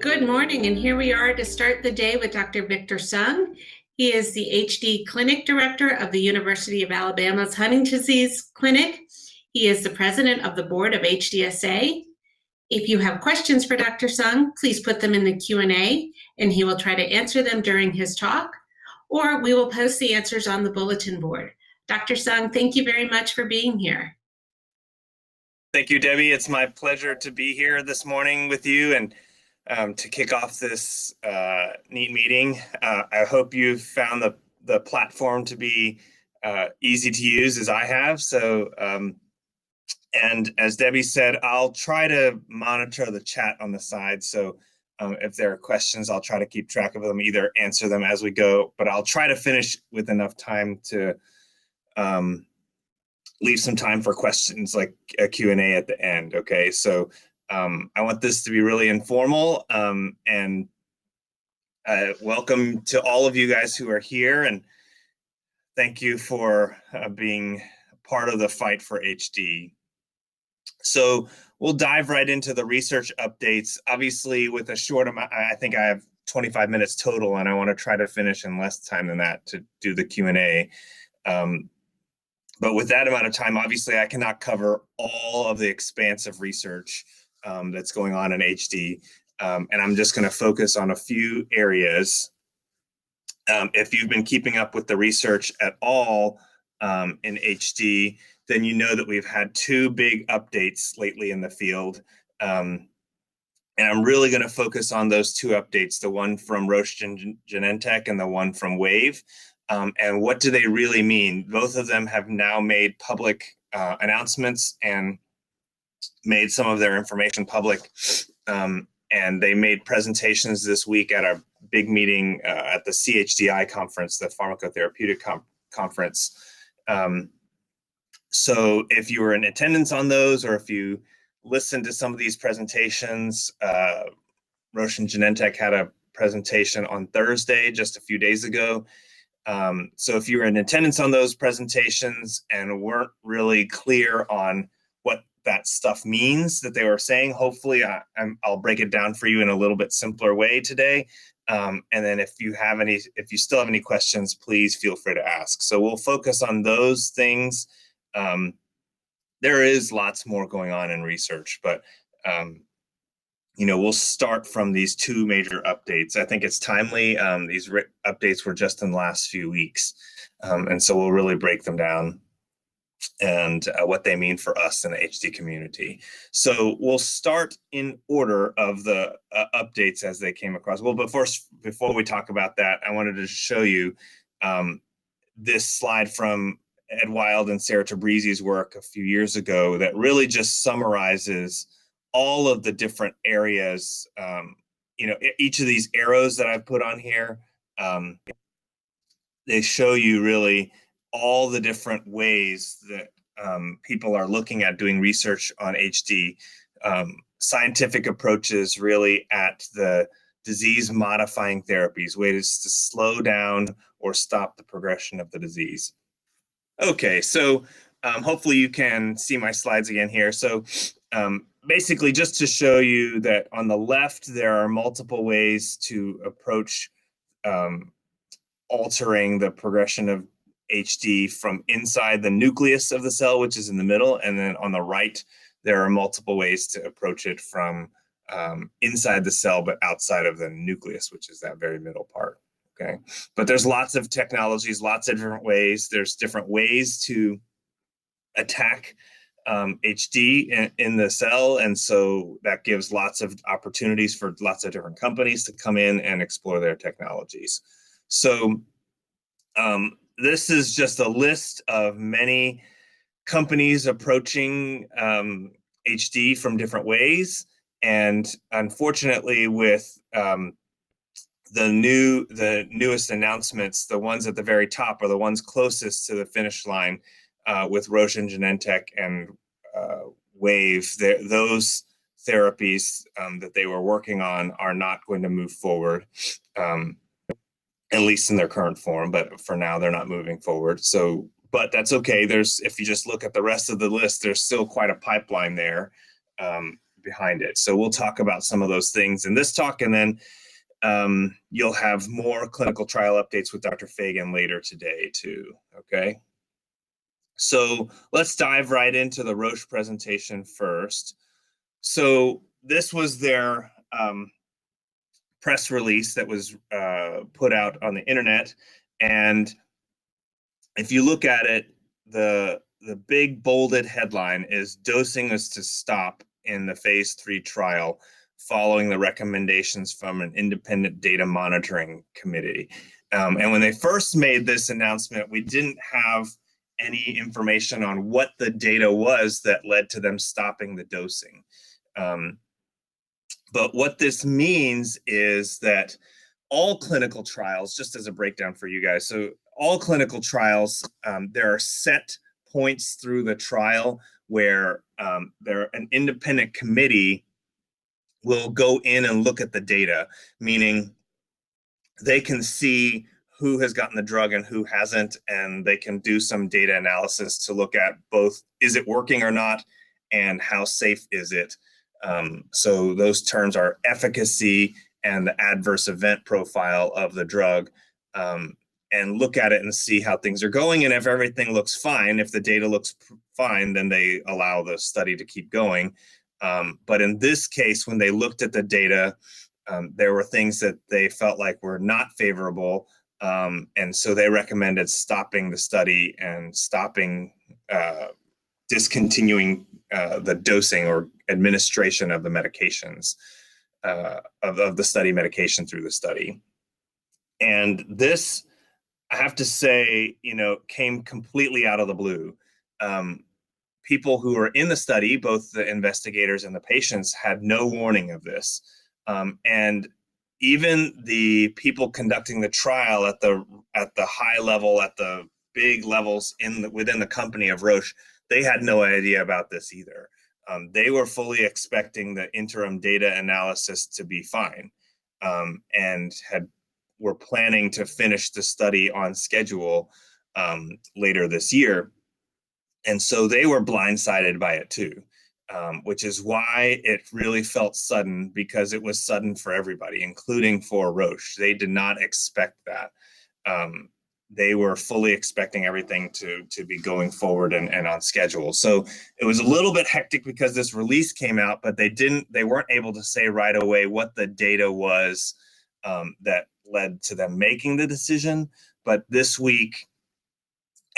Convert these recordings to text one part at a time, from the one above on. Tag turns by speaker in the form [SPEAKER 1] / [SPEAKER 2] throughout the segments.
[SPEAKER 1] Good morning, and here we are to start the day with Dr. Victor Sung. He is the HD Clinic Director of the University of Alabama's Huntington's Disease Clinic. He is the President of the Board of HDSA. If you have questions for Dr. Sung, please put them in the Q&A, and he will try to answer them during his talk, or we will post the answers on the bulletin board. Dr. Sung, thank you very much for being here.
[SPEAKER 2] Thank you, Debbie. It's my pleasure to be here this morning with you and to kick off this neat meeting. I hope you've found the platform to be easy to use as I have. And as Debbie said, I'll try to monitor the chat on the side. So if there are questions, I'll try to keep track of them, either answer them as we go, but I'll try to finish with enough time to leave some time for questions, like a Q&A at the end, okay? So I want this to be really informal, and welcome to all of you guys who are here, and thank you for being part of the fight for HD. So we'll dive right into the research updates. Obviously, with a short amount, I think I have 25 minutes total, and I want to try to finish in less time than that to do the Q&A. But with that amount of time, obviously, I cannot cover all of the expansive research that's going on in HD. And I'm just going to focus on a few areas. If you've been keeping up with the research at all in HD, then you know that we've had two big updates lately in the field. And I'm really going to focus on those two updates, the one from Roche Genentech and the one from Wave. And what do they really mean? Both of them have now made public announcements and made some of their information public. And they made presentations this week at a big meeting at the CHDI conference, the Pharmacotherapeutic Conference. So if you were in attendance on those, or if you listened to some of these presentations, Roche and Genentech had a presentation on Thursday, just a few days ago. So if you were in attendance on those presentations and weren't really clear on what that stuff means that they were saying, hopefully I'll break it down for you in a little bit simpler way today. And then if you still have any questions, please feel free to ask. So we'll focus on those things. There is lots more going on in research, but we'll start from these two major updates. I think it's timely. These updates were just in the last few weeks. And so we'll really break them down and what they mean for us in the HD community. So we'll start in order of the updates as they came across. Well, but first, before we talk about that, I wanted to show you this slide from Ed Wild and Sarah Tabrizi's work a few years ago that really just summarizes all of the different areas. Each of these arrows that I've put on here, they show you really all the different ways that people are looking at doing research on HD. Scientific approaches really at the disease-modifying therapies, ways to slow down or stop the progression of the disease. Okay, so hopefully you can see my slides again here. So basically, just to show you that on the left, there are multiple ways to approach altering the progression of HD from inside the nucleus of the cell, which is in the middle. And then on the right, there are multiple ways to approach it from inside the cell, but outside of the nucleus, which is that very middle part. Okay, but there's lots of technologies, lots of different ways. There's different ways to attack HD in the cell, and so that gives lots of opportunities for lots of different companies to come in and explore their technologies. So this is just a list of many companies approaching HD from different ways, and unfortunately, with the newest announcements, the ones at the very top are the ones closest to the finish line. With Roche and Genentech and Wave, those therapies that they were working on are not going to move forward, at least in their current form. But for now, they're not moving forward. So, but that's okay. If you just look at the rest of the list, there's still quite a pipeline there behind it. So we'll talk about some of those things in this talk, and then you'll have more clinical trial updates with Dr. Fagan later today too, okay? So let's dive right into the Roche presentation first. So this was their press release that was put out on the internet. And if you look at it, the big bolded headline is "Dosing is to stop in the phase 3 trial following the recommendations from an independent data monitoring committee." And when they first made this announcement, we didn't have any information on what the data was that led to them stopping the dosing. But what this means is that all clinical trials, just as a breakdown for you guys, so all clinical trials, there are set points through the trial where an independent committee will go in and look at the data, meaning they can see who has gotten the drug and who hasn't, and they can do some data analysis to look at both, is it working or not, and how safe is it? So those terms are efficacy and the adverse event profile of the drug, and look at it and see how things are going. And if everything looks fine, if the data looks fine, then they allow the study to keep going. But in this case, when they looked at the data, there were things that they felt like were not favorable. And so they recommended stopping the study and discontinuing the dosing or administration of the medications, of the study medication through the study. And this, I have to say, came completely out of the blue. People who were in the study, both the investigators and the patients, had no warning of this. And even the people conducting the trial at the high level, at the big levels within the company of Roche, they had no idea about this either. They were fully expecting the interim data analysis to be fine, and were planning to finish the study on schedule later this year. And so they were blindsided by it too, which is why it really felt sudden, because it was sudden for everybody, including for Roche. They did not expect that. They were fully expecting everything to be going forward and on schedule. So it was a little bit hectic because this release came out, but they weren't able to say right away what the data was that led to them making the decision. But this week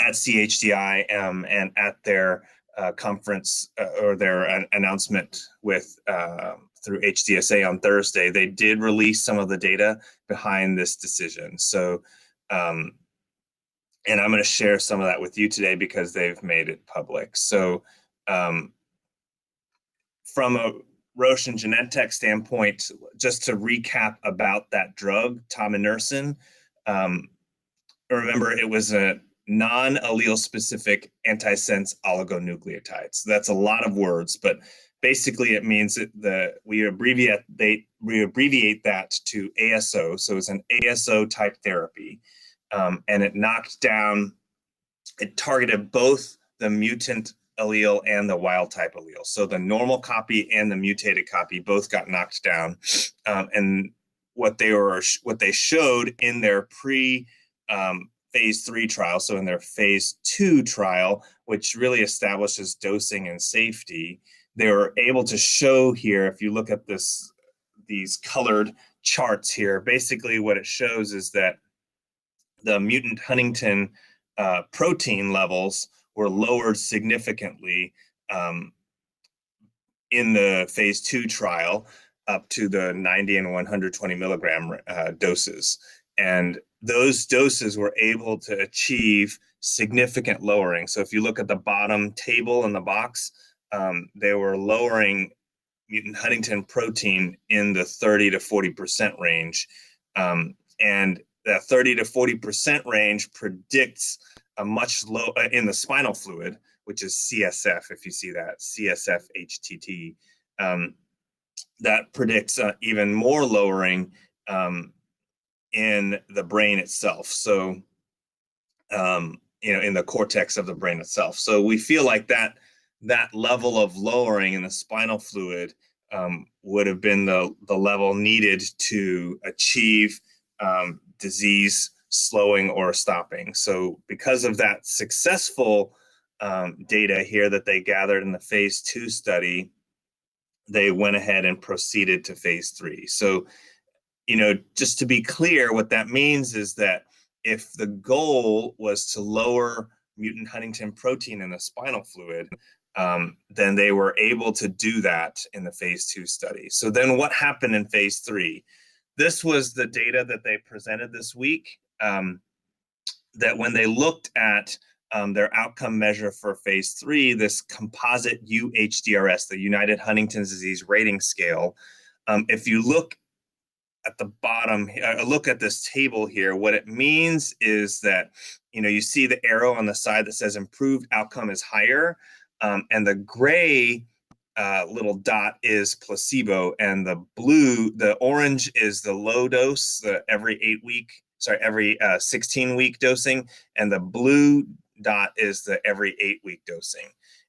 [SPEAKER 2] at CHDI and at their conference or their announcement through HDSA on Thursday, they did release some of the data behind this decision. So, and I'm going to share some of that with you today because they've made it public. So from a Roche and Genentech standpoint, just to recap about that drug, tominersen, remember it was a non-allele specific antisense oligonucleotide. So that's a lot of words, but basically it means that we abbreviate that to ASO. So it's an ASO type therapy. And it targeted both the mutant allele and the wild type allele. So the normal copy and the mutated copy both got knocked down. And what they showed in their phase 3 trial, so in their phase 2 trial, which really establishes dosing and safety, they were able to show here, if you look at these colored charts here, basically what it shows is that the mutant Huntingtin protein levels were lowered significantly in the phase 2 trial up to the 90 and 120 milligram doses. And those doses were able to achieve significant lowering. So if you look at the bottom table in the box, they were lowering mutant Huntingtin protein in the 30 to 40% range. And that 30 to 40% range predicts a much low in the spinal fluid, which is CSF, if you see that, CSF HTT, that predicts even more lowering in the brain itself. So, in the cortex of the brain itself. So we feel like that level of lowering in the spinal fluid would have been the level needed to achieve disease slowing or stopping. So because of that successful data here that they gathered in the phase 2 study, they went ahead and proceeded to phase 3. So, just to be clear, what that means is that if the goal was to lower mutant Huntington protein in the spinal fluid, then they were able to do that in the phase 2 study. So then what happened in phase 3? This was the data that they presented this week, that when they looked at their outcome measure for phase 3, this composite UHDRS, the United Huntington's Disease Rating Scale, if you look at the bottom, look at this table here, what it means is that, you see the arrow on the side that says improved outcome is higher, and the gray little dot is placebo, and the orange is the low dose, the every 16-week dosing, and the blue dot is the every 8-week dosing.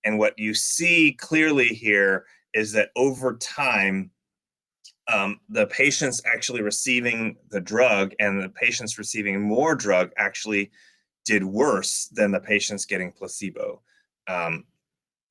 [SPEAKER 2] And what you see clearly here is that over time, the patients actually receiving the drug and the patients receiving more drug actually did worse than the patients getting placebo.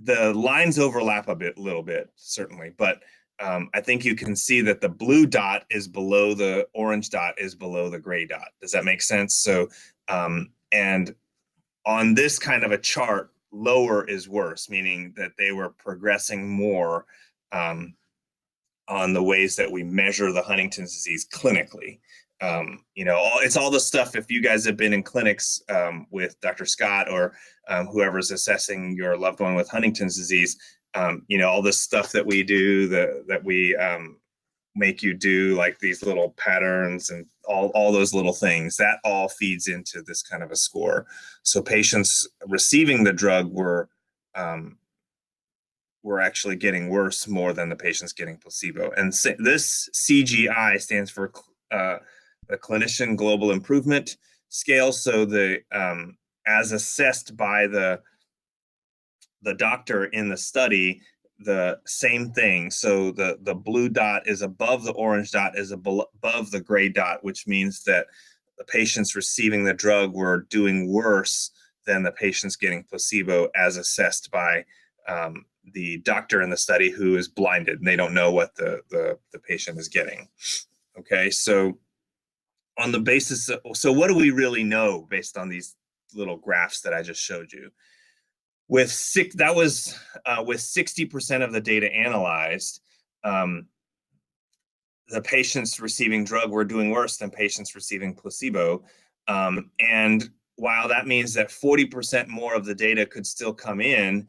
[SPEAKER 2] The lines overlap a little bit, certainly, but I think you can see that the blue dot is below the orange dot is below the gray dot. Does that make sense? So, and on this kind of a chart, lower is worse, meaning that they were progressing more on the ways that we measure the Huntington's disease clinically. It's all the stuff, if you guys have been in clinics with Dr. Scott or whoever's assessing your loved one with Huntington's disease, all this stuff that we do, that we make you do, like these little patterns and all those little things, that all feeds into this kind of a score. So patients receiving the drug were actually getting worse more than the patients getting placebo. And this CGI stands for the Clinician Global Improvement Scale. So the as assessed by the doctor in the study, the same thing. So the blue dot is above the orange dot, is above the gray dot, which means that the patients receiving the drug were doing worse than the patients getting placebo, as assessed by the doctor in the study, who is blinded and they don't know what the patient is getting. Okay, so on the basis of, so what do we really know based on these little graphs that I just showed you? With 60% of the data analyzed, the patients receiving drug were doing worse than patients receiving placebo. And while that means that 40% more of the data could still come in,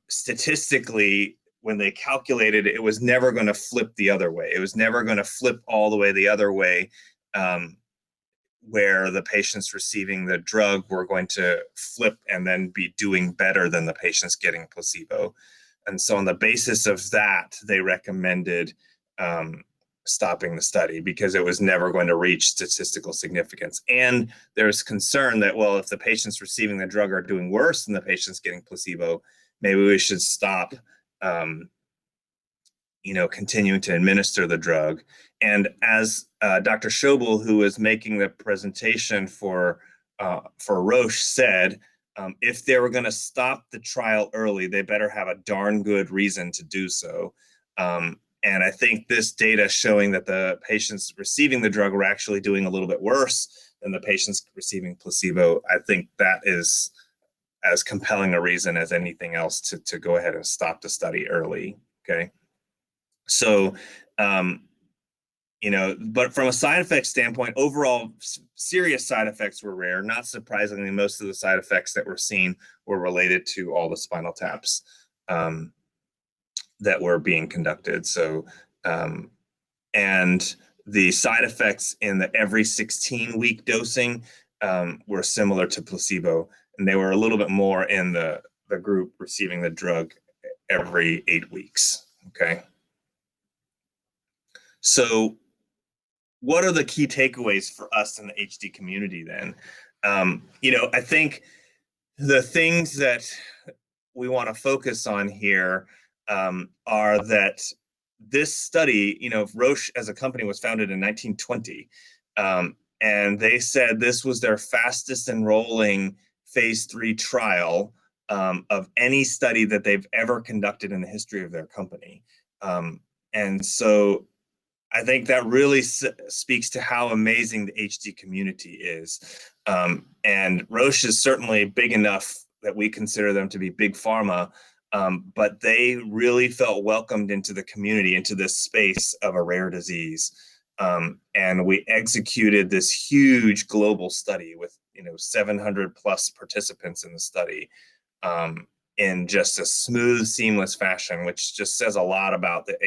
[SPEAKER 2] statistically, when they calculated, it was never going to flip the other way. It was never going to flip all the way the other way, where the patients receiving the drug were going to flip and then be doing better than the patients getting placebo. And so on the basis of that, they recommended stopping the study, because it was never going to reach statistical significance. And there's concern that, well, if the patients receiving the drug are doing worse than the patients getting placebo, maybe we should stop continuing to administer the drug. And as Dr. Schobel, who was making the presentation for Roche, said, if they were going to stop the trial early, they better have a darn good reason to do so. And I think this data showing that the patients receiving the drug were actually doing a little bit worse than the patients receiving placebo, I think that is as compelling a reason as anything else to go ahead and stop the study early. Okay. So, but from a side effect standpoint, overall serious side effects were rare. Not surprisingly, most of the side effects that were seen were related to all the spinal taps that were being conducted. So, and the side effects in the every 16-week dosing were similar to placebo, and they were a little bit more in the group receiving the drug every 8 weeks. Okay. So what are the key takeaways for us in the HD community then? I think the things that we want to focus on here are that this study, Roche as a company was founded in 1920, and they said this was their fastest enrolling phase 3 trial of any study that they've ever conducted in the history of their company. And so I think that really speaks to how amazing the HD community is. And Roche is certainly big enough that we consider them to be big pharma, but they really felt welcomed into the community, into this space of a rare disease. And we executed this huge global study with 700 plus participants in the study, in just a smooth, seamless fashion, which just says a lot about the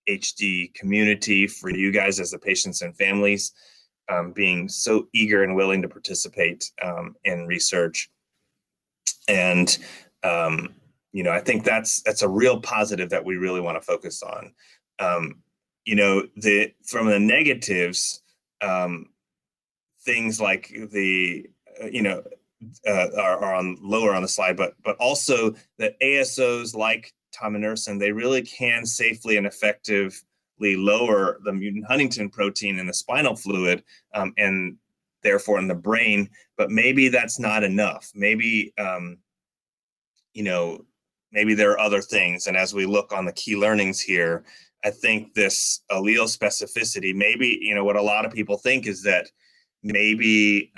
[SPEAKER 2] HD community for you guys as the patients and families, being so eager and willing to participate in research. And I think that's a real positive that we really want to focus on. From the negatives, things like the are on lower on the slide, but also that ASOs like tominersen, they really can safely and effectively lower the mutant Huntington protein in the spinal fluid, and therefore in the brain. But maybe that's not enough. Maybe maybe there are other things. And as we look on the key learnings here, I think this allele specificity, maybe what a lot of people think is that maybe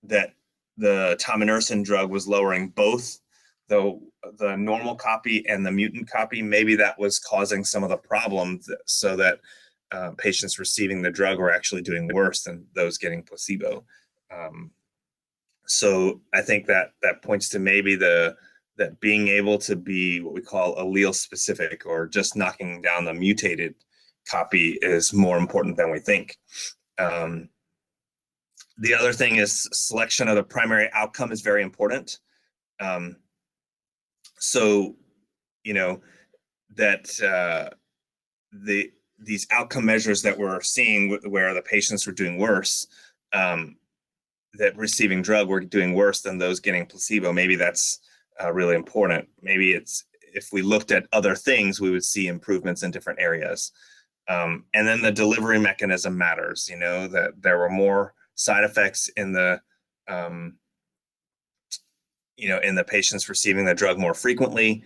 [SPEAKER 2] that the tominersen drug was lowering both the normal copy and the mutant copy. Maybe that was causing some of the problems, so that patients receiving the drug were actually doing worse than those getting placebo. So I think that points to maybe that being able to be what we call allele specific, or just knocking down the mutated copy, is more important than we think. The other thing is selection of the primary outcome is very important. So, that these outcome measures that we're seeing where the patients were doing worse, that receiving drug were doing worse than those getting placebo, maybe that's really important. Maybe if we looked at other things, we would see improvements in different areas. And then the delivery mechanism matters, that there were more side effects in the in the patients receiving the drug more frequently.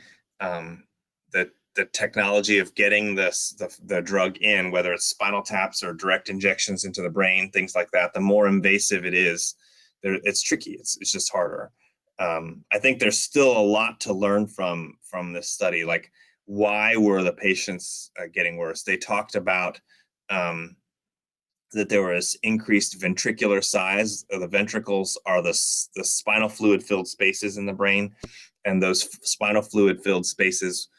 [SPEAKER 2] The technology of getting the drug in, whether it's spinal taps or direct injections into the brain, things like that, the more invasive it is, it's tricky. It's just harder. I think there's still a lot to learn from this study. Like, why were the patients getting worse? They talked about that there was increased ventricular size. The ventricles are the spinal fluid filled spaces in the brain, and those spinal fluid filled spaces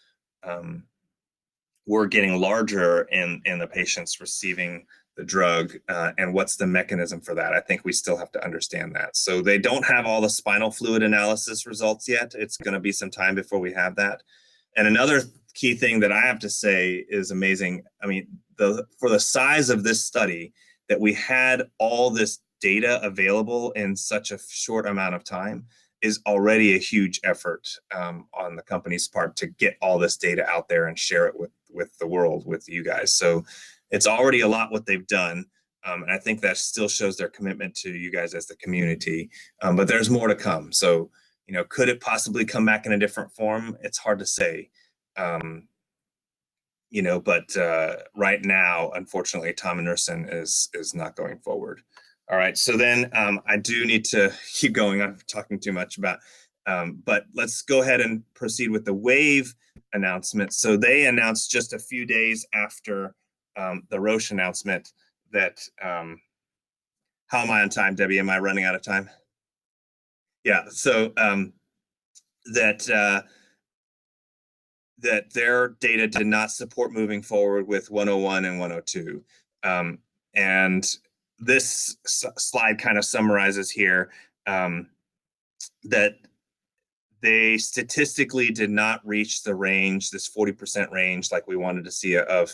[SPEAKER 2] were getting larger in the patients receiving the drug. And what's the mechanism for that? I think we still have to understand that. So they don't have all the spinal fluid analysis results yet. It's going to be some time before we have that. And another key thing that I have to say is amazing. I mean, for the size of this study, that we had all this data available in such a short amount of time is already a huge effort on the company's part to get all this data out there and share it with the world, with you guys. So it's already a lot what they've done. And I think that still shows their commitment to you guys as the community. But there's more to come. So, could it possibly come back in a different form? It's hard to say. But right now, unfortunately, tominersen is not going forward. All right, so then I do need to keep going. I'm talking too much about, but let's go ahead and proceed with the WAVE announcement. So they announced just a few days after the Roche announcement that, how am I on time, Debbie? Am I running out of time? Yeah, so that their data did not support moving forward with 101 and 102. And this slide kind of summarizes here that they statistically did not reach the range, this 40% range, like we wanted to see of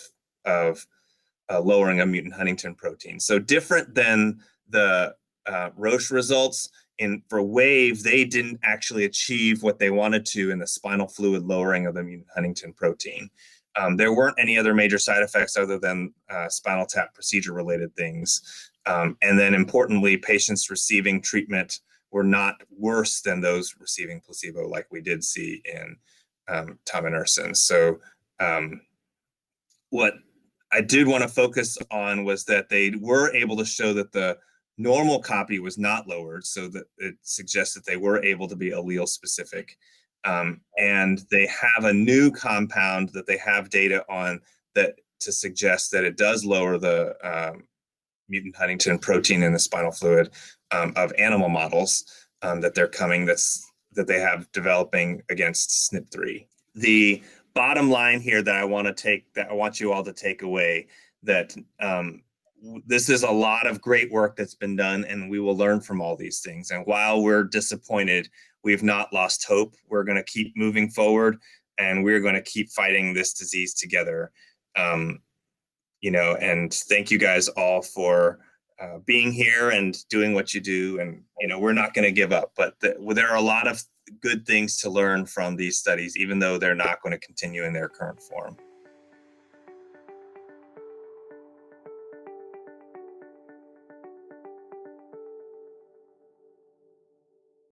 [SPEAKER 2] lowering a mutant Huntington protein. So different than the Roche results, for WAVE, they didn't actually achieve what they wanted to in the spinal fluid lowering of the mutant huntingtin protein. There weren't any other major side effects other than spinal tap procedure related things. And then importantly, patients receiving treatment were not worse than those receiving placebo, like we did see in tominersen. So what I did want to focus on was that they were able to show that the normal copy was not lowered, so that it suggests that they were able to be allele specific. And they have a new compound that they have data on that to suggest that it does lower the mutant huntingtin protein in the spinal fluid of animal models that they have developing against SNP3. The bottom line here that I want you all to take away, that this is a lot of great work that's been done, and we will learn from all these things. And while we're disappointed, we've not lost hope. We're going to keep moving forward, and we're going to keep fighting this disease together. And thank you guys all for being here and doing what you do. And, we're not going to give up, but there are a lot of good things to learn from these studies, even though they're not going to continue in their current form.